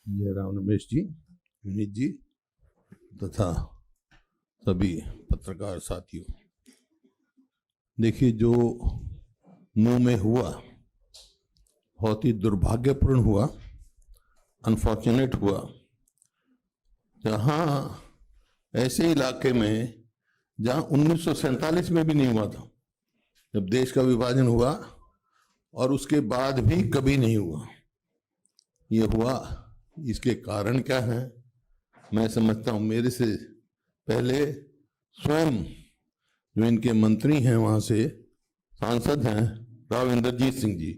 जयराम रमेश जी, विनीत जी तथा सभी पत्रकार साथियों, देखिए जो नू में हुआ बहुत ही दुर्भाग्यपूर्ण हुआ, अनफॉर्चुनेट हुआ। जहाँ ऐसे इलाके में जहाँ 1947 में भी नहीं हुआ था, जब देश का विभाजन हुआ, और उसके बाद भी कभी नहीं हुआ, ये हुआ। इसके कारण क्या है मैं समझता हूँ, मेरे से पहले स्वयं जो इनके मंत्री हैं वहाँ से सांसद हैं राव इंद्रजीत सिंह जी,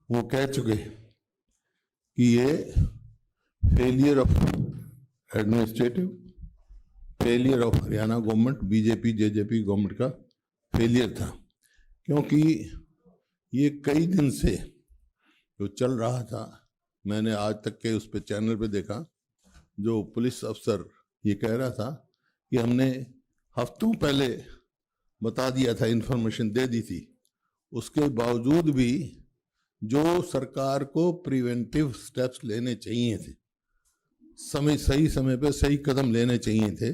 वो कह चुके कि ये failure of administrative, failure of Haryana government, BJP JJP government का फेलियर था। क्योंकि ये कई दिन से जो चल रहा था, मैंने आज तक के उस पे चैनल पे देखा, जो पुलिस अफसर ये कह रहा था कि हमने हफ्तों पहले बता दिया था, इन्फॉर्मेशन दे दी थी, उसके बावजूद भी जो सरकार को प्रिवेंटिव स्टेप्स लेने चाहिए थे, सही समय पे सही कदम लेने चाहिए थे,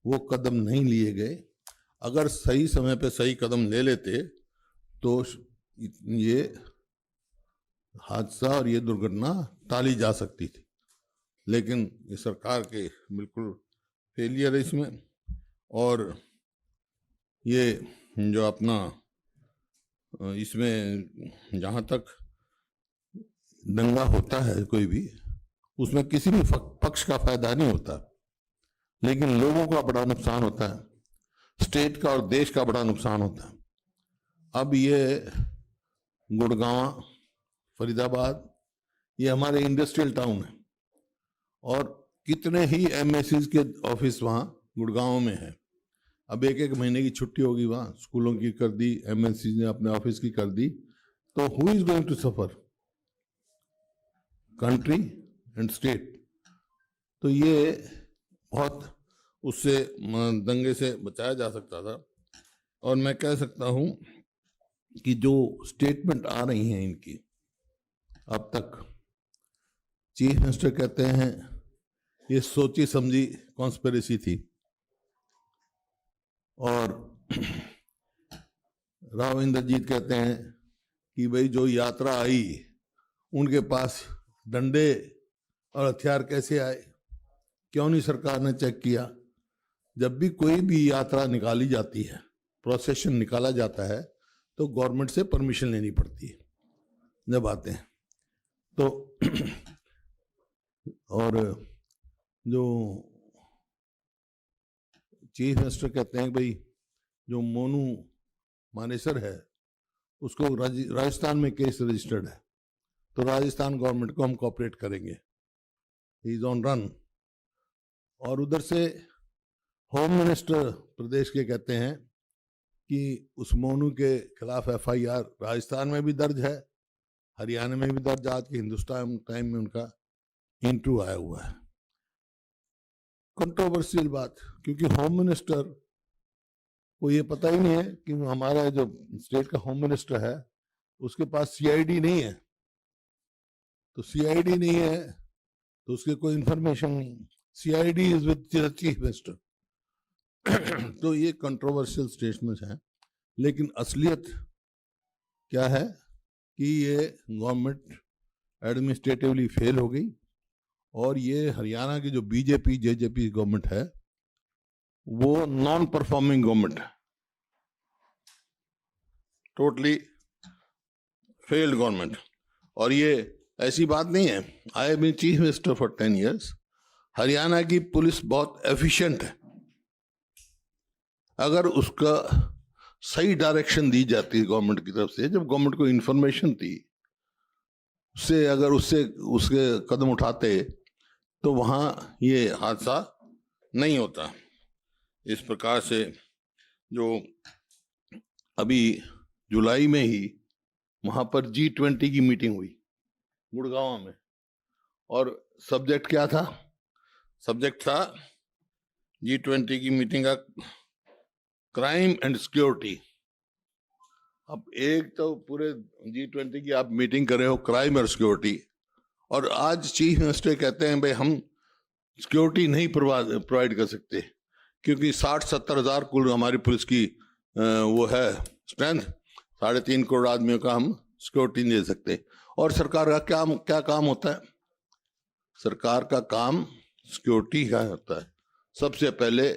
वो कदम नहीं लिए गए। अगर सही समय पे सही कदम ले लेते तो ये हादसा और ये दुर्घटना टाली जा सकती थी, लेकिन ये सरकार के बिल्कुल फेलियर है इसमें। और ये जो अपना इसमें जहाँ तक दंगा होता है कोई भी, उसमें किसी भी पक्ष का फायदा नहीं होता, लेकिन लोगों का बड़ा नुकसान होता है, स्टेट का और देश का बड़ा नुकसान होता है। अब ये गुड़गांव, फरीदाबाद, ये हमारे इंडस्ट्रियल टाउन है, और कितने ही एमएससीज के ऑफिस वहाँ गुड़गांव में है। अब एक एक महीने की छुट्टी होगी, वहाँ स्कूलों की कर दी, एमएससी ने अपने ऑफिस की कर दी, तो who is going to suffer? Country and state. तो ये बहुत उससे दंगे से बचाया जा सकता था। और मैं कह सकता हूँ कि जो स्टेटमेंट आ रही हैं इनकी अब तक, चीफ मिनिस्टर कहते हैं ये सोची समझी कॉन्स्पिरेसी थी, और राव इंद्रजीत कहते हैं कि भाई जो यात्रा आई उनके पास डंडे और हथियार कैसे आए, क्यों नहीं सरकार ने चेक किया? जब भी कोई भी यात्रा निकाली जाती है, प्रोसेशन निकाला जाता है, तो गवर्नमेंट से परमिशन लेनी पड़ती है जब आते हैं। तो और जो चीफ मिनिस्टर कहते हैं भाई जो मोनू मानेसर है उसको राजस्थान में केस रजिस्टर्ड है, तो राजस्थान गवर्नमेंट को हम कोऑपरेट करेंगे, ही इज ऑन रन। और उधर से होम मिनिस्टर प्रदेश के कहते हैं कि उस मोनू के खिलाफ एफआईआर राजस्थान में भी दर्ज है, हरियाणा में भी दर्ज। आज के हिंदुस्तान टाइम में उनका इंटरव्यू आया हुआ है। कंट्रोवर्शियल बात, क्योंकि होम मिनिस्टर को ये पता ही नहीं है कि हमारा जो स्टेट का होम मिनिस्टर है उसके पास सीआईडी नहीं है, तो सीआईडी नहीं है तो उसके कोई इंफॉर्मेशन नहीं, CID is with chief minister. तो ये कंट्रोवर्शियल स्टेटमेंट्स हैं, लेकिन असलियत क्या है कि ये गवर्नमेंट एडमिनिस्ट्रेटिवली फेल हो गई, और ये हरियाणा की जो बीजेपी जेजेपी गवर्नमेंट है वो नॉन परफॉर्मिंग गवर्नमेंट है, टोटली फेल्ड गवर्नमेंट। और ये ऐसी बात नहीं है, I have been chief minister for 10 years। Haryana की पुलिस बहुत एफिशिएंट है, अगर उसका सही डायरेक्शन दी जाती है गवर्नमेंट की तरफ से, जब गवर्नमेंट को इंफॉर्मेशन थी उससे, अगर उसके कदम उठाते तो वहाँ ये हादसा नहीं होता। इस प्रकार से जो अभी जुलाई में ही वहाँ पर G20 की मीटिंग हुई गुड़गांव में, और सब्जेक्ट क्या था? सब्जेक्ट था G20 की मीटिंग का क्राइम एंड सिक्योरिटी। अब एक तो पूरे G20 की आप मीटिंग कर रहे हो क्राइम और सिक्योरिटी, और आज चीफ मिनिस्टर कहते हैं भाई हम सिक्योरिटी नहीं प्रोवाइड कर सकते, क्योंकि 60-70 हज़ार कुल हमारी पुलिस की वो है स्ट्रेंथ, 3.5 करोड़ आदमियों का हम सिक्योरिटी नहीं दे सकते। और सरकार का क्या काम होता है? सरकार का काम सिक्योरिटी का होता है सबसे पहले।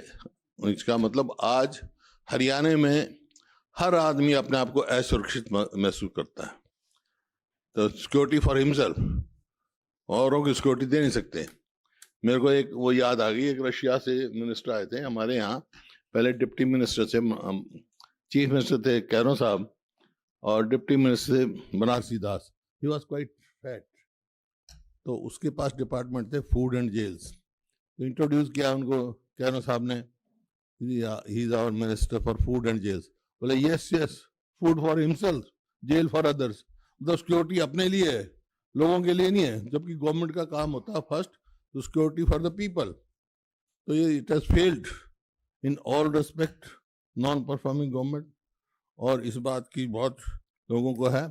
इसका मतलब आज हरियाणा में हर आदमी अपने आप को असुरक्षित महसूस करता है, तो सिक्योरिटी फॉर हिमसेल्फ, औरों की सिक्योरिटी दे नहीं सकते। मेरे को एक वो याद आ गई, एक रशिया से मिनिस्टर आए थे हमारे यहाँ, पहले डिप्टी मिनिस्टर से, चीफ मिनिस्टर थे कैरो साहब और डिप्टी मिनिस्टर थे Banarsi Das, he was quite fat, तो उसके पास डिपार्टमेंट थे फूड एंड जेल्स, तो इंट्रोड्यूस किया उनको कैरो साहब ने, he is our minister for food and jails. बोले yes yes, food for himself, jail for others, मतलब सिक्योरिटी अपने लिए है, लोगों के लिए नहीं है, जबकि गवर्नमेंट का काम होता है फर्स्ट तो सिक्योरिटी फॉर द पीपल। तो ये it has failed in all respect, non performing government, और इस बात की बहुत लोगों को है।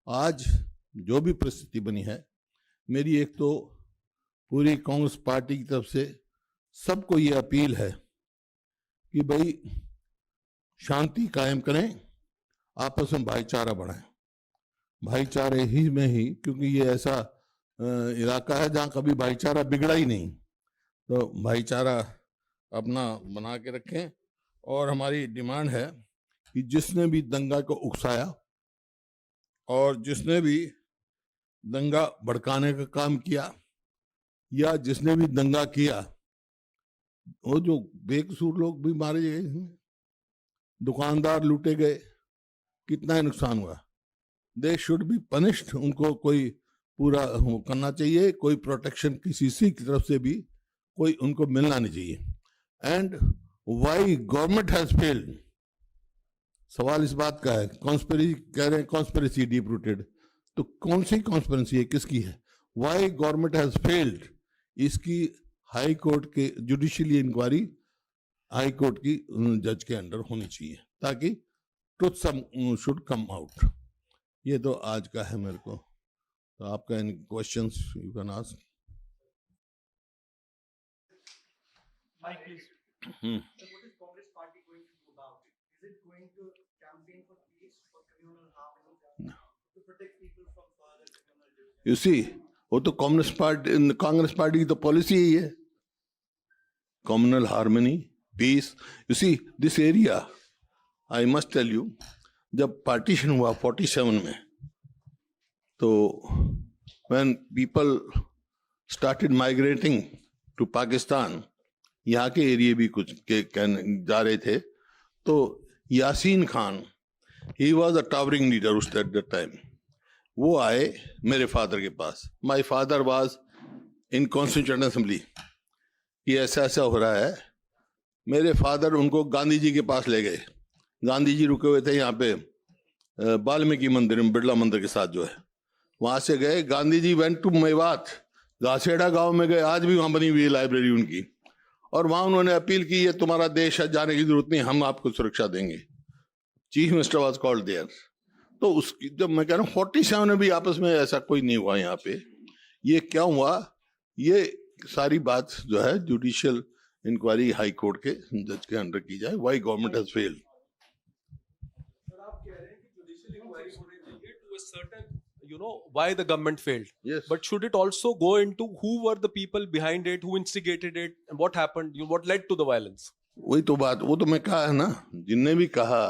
आज जो भी परिस्थिति बनी है, मेरी एक तो पूरी कांग्रेस पार्टी की तरफ से सबको ये अपील है कि भाई शांति कायम करें, आपस में भाईचारा बढ़ाएं, भाईचारे ही में ही, क्योंकि ये ऐसा इलाका है जहाँ कभी भाईचारा बिगड़ा ही नहीं, तो भाईचारा अपना बना के रखें। और हमारी डिमांड है कि जिसने भी दंगा को उकसाया और जिसने भी दंगा भड़काने का काम किया या जिसने भी दंगा किया, वो जो बेकसूर लोग भी मारे गए, दुकानदार लूटे गए, कितना नुकसान हुआ, दे शुड बी पनिश्ड, उनको कोई पूरा करना चाहिए, कोई प्रोटेक्शन किसी की तरफ से भी कोई उनको मिलना नहीं चाहिए। And why government has failed, सवाल इस बात का है, कॉन्स्पिरेसी कह रहे हैं, कॉन्स्पिरेसी डीप रूटेड, तो कौन सी कॉन्स्पिरेसी है, किसकी है? व्हाई गवर्नमेंट हैज फेल्ड, इसकी हाई कोर्ट के जुडिशियली इंक्वायरी हाई कोर्ट की जज के अंडर होनी चाहिए, ताकि ट्रुथ शुड कम आउट। ये तो आज का है मेरे को, तो आपका इन questions you can ask. Mike, please. So what is Congress party going to do about it? Is it going to campaign for peace, for communal harmony, to protect people from further communal division? You see, वो तो Congress party की तो policy ही है, communal harmony, peace. You see, this area, I must tell you, जब partition हुआ 47 में, तो when people started migrating to Pakistan, यहाँ के एरिया भी कुछ के जा रहे थे, तो Yasin Khan, he was a towering leader at that time, वो आए मेरे फादर के पास, my father was in Constituent Assembly, कि ऐसा ऐसा हो रहा है। मेरे फादर उनको गांधी जी के पास ले गए, गांधी जी रुके हुए थे यहाँ पे वाल्मीकि मंदिर में, बिरला मंदिर के साथ जो है, वहां से गए। गांधी जी वेंट टू मेवात, घासेड़ा गांव में गए, आज भी वहां बनी हुई है लाइब्रेरी उनकी, और वहां उन्होंने अपील की ये तुम्हारा देश है, जाने की जरूरत नहीं, हम आपको सुरक्षा देंगे। Chief minister was called there. तो उसकी जब मैं कह रहा हूँ 47 में भी आपस में ऐसा कोई नहीं हुआ यहाँ पे, ये क्या हुआ? ये सारी बात जो है जुडिशियल इंक्वायरी हाई कोर्ट के जज के अंडर की जाए। Why government has failed. Sir आप कह रहे हैं कि जुडिशियल इंक्वायरी होनी चाहिए to a certain, you know, why the government failed. Yes. But should it also go into who were the people behind it, who instigated it, and what happened, what led to the violence? वही तो बात, वो तो मैं कहा है ना, जिनने भी कहा,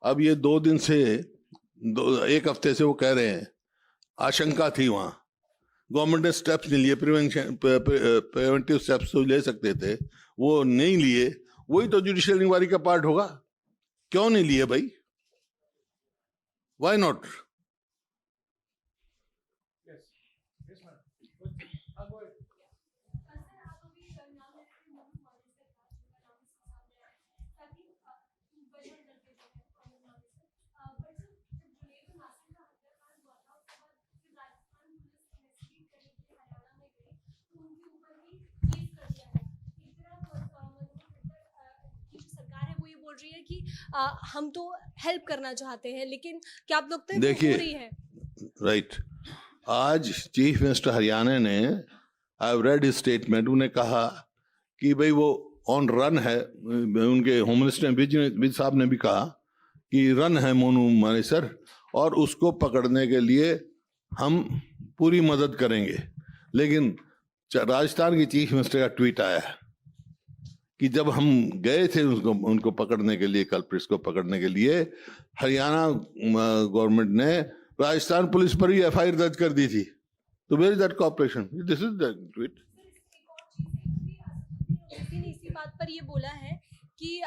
अब ये 2 दिन से, 1 हफ्ते से वो कह रहे हैं आशंका थी वहां, गवर्नमेंट ने स्टेप्स नहीं लिए, प्रिवेंटिव स्टेप्स तो ले सकते थे, वो नहीं लिए। वही तो जुडिशियल इंक्वायरी का पार्ट होगा। क्यों नहीं लिए भाई? Why not? बोल रही है कि हम तो हेल्प करना चाहते हैं, लेकिन क्या आप लोग देखिए, हो रही है? राइट, आज चीफ मिनिस्टर हरियाणा ने, I have read his statement, उन्हें कहा कि भाई वो ऑन रन है। उनके होम मिनिस्टर विज साहब ने भी कहा कि रन है मोनू मानेसर, और उसको पकड़ने के लिए हम पूरी मदद करेंगे। लेकिन राजस्थान के चीफ मिनिस्टर का ट्वीट आया है कि जब हम गए थे उनको पकड़ने के लिए, कल्प्रिट्स को पकड़ने के लिए, हरियाणा गवर्नमेंट ने राजस्थान पुलिस पर ही एफआईआर दर्ज कर दी थी। तो where is that cooperation? This is the tweet. इसी बात पर ये बोला है कि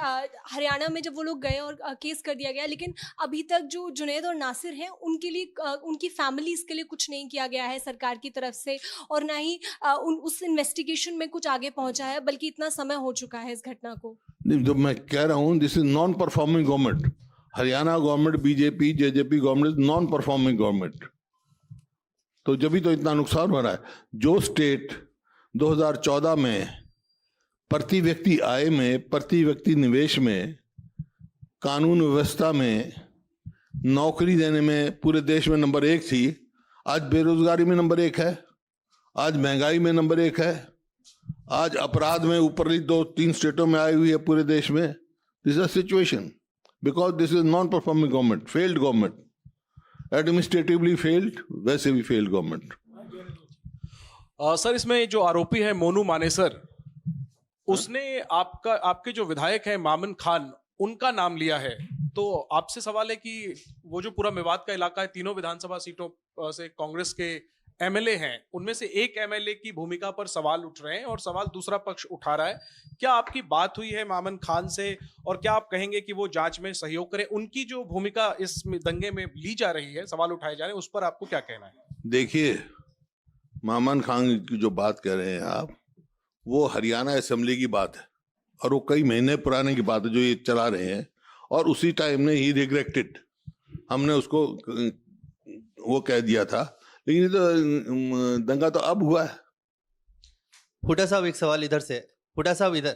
हरियाणा में जब वो लोग गए और केस कर दिया गया, लेकिन अभी तक जो जुनैद और नासिर हैं उनके लिए, उनकी फैमिलीज के लिए कुछ नहीं किया गया है सरकार की तरफ से, और ना ही उस इन्वेस्टिगेशन में कुछ आगे पहुंचा है, बल्कि इतना समय हो चुका है इस घटना को। जो मैं कह रहा हूँ, this is non performing government. Haryana government, BJP JJP government, non performing government. तो जब भी तो इतना नुकसान हो रहा है। जो स्टेट 2014 में प्रति व्यक्ति आय में, प्रति व्यक्ति निवेश में, कानून व्यवस्था में, नौकरी देने में पूरे देश में नंबर 1 थी, आज बेरोजगारी में नंबर 1 है, आज महंगाई में नंबर 1 है, आज अपराध में ऊपरली 2-3 स्टेटों में आई हुई है पूरे देश में। This is a situation because this is non performing government, failed government, administratively failed, वैसे भी फेल्ड गवर्नमेंट। सर, इसमें जो आरोपी है मोनू मानेसर, उसने आपके जो विधायक है मामन खान, उनका नाम लिया है। तो आपसे सवाल है कि वो जो पूरा मेवात का इलाका है, तीनों विधानसभा सीटों से कांग्रेस के एमएलए हैं, उनमें से एक एमएलए की भूमिका पर सवाल उठ रहे हैं और सवाल दूसरा पक्ष उठा रहा है। क्या आपकी बात हुई है मामन खान से, और क्या आप कहेंगे कि वो जांच में सहयोग करें? उनकी जो भूमिका इस दंगे में ली जा रही है, सवाल उठाए जा रहे हैं, उस पर आपको क्या कहना है? देखिए, मामन खान की जो बात कह रहे हैं आप, वो हरियाणा असेंबली की बात है, और वो कई महीने पुराने की बात है जो ये चला रहे हैं। और उसी टाइम ने ही रिग्रेटेड, हमने उसको वो कह दिया था, लेकिन ये तो दंगा तो अब हुआ है। हुड्डा साहब, एक सवाल इधर से। हुड्डा साहब इधर।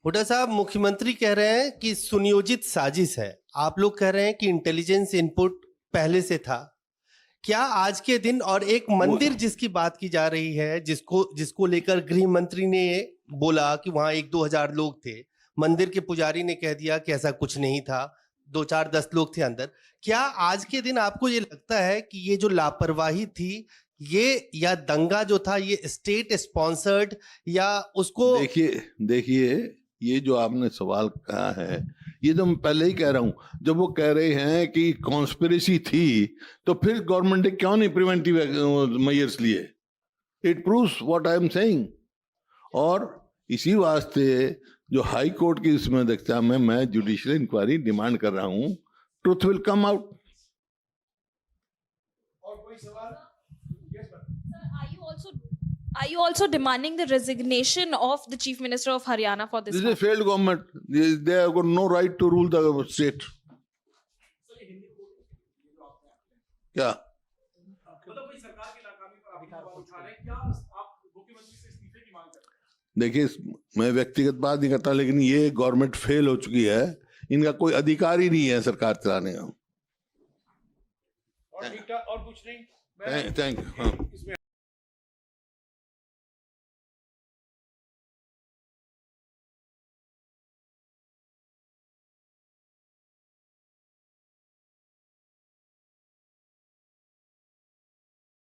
हुड्डा साहब, मुख्यमंत्री कह रहे हैं कि सुनियोजित साजिश है, आप लोग कह रहे हैं कि इंटेलिजेंस इनपुट पहले से था। क्या आज के दिन, और एक मंदिर जिसकी बात की जा रही है, जिसको लेकर गृह मंत्री ने बोला कि वहां 1-2 हजार लोग थे, मंदिर के पुजारी ने कह दिया कि ऐसा कुछ नहीं था, 2-4-10 लोग थे अंदर। क्या आज के दिन आपको ये लगता है कि ये जो लापरवाही थी, ये या दंगा जो था, ये स्टेट स्पॉन्सर्ड, या उसको? देखिए, ये जो आपने सवाल कहा है, ये तो मैं पहले ही कह रहा हूं। जब वो कह रहे हैं कि कॉन्स्पिरेसी थी, तो फिर गवर्नमेंट ने क्यों नहीं प्रिवेंटिव मेजर्स लिए? It proves what I am saying. और इसी वास्ते जो हाई कोर्ट की इसमें देखता मैं जुडिशियल इंक्वायरी डिमांड कर रहा हूं। Truth will come out. और कोई सवाल? Are you also demanding the resignation of the Chief Minister of Haryana for this? This is a failed government. They have got no right to rule the state. क्या? देखिए, मैं व्यक्तिगत बात नहीं करता, लेकिन ये गवर्नमेंट फेल हो चुकी है। इनका कोई अधिकार ही नहीं है सरकार चलाने का। और कुछ नहीं। Thank you.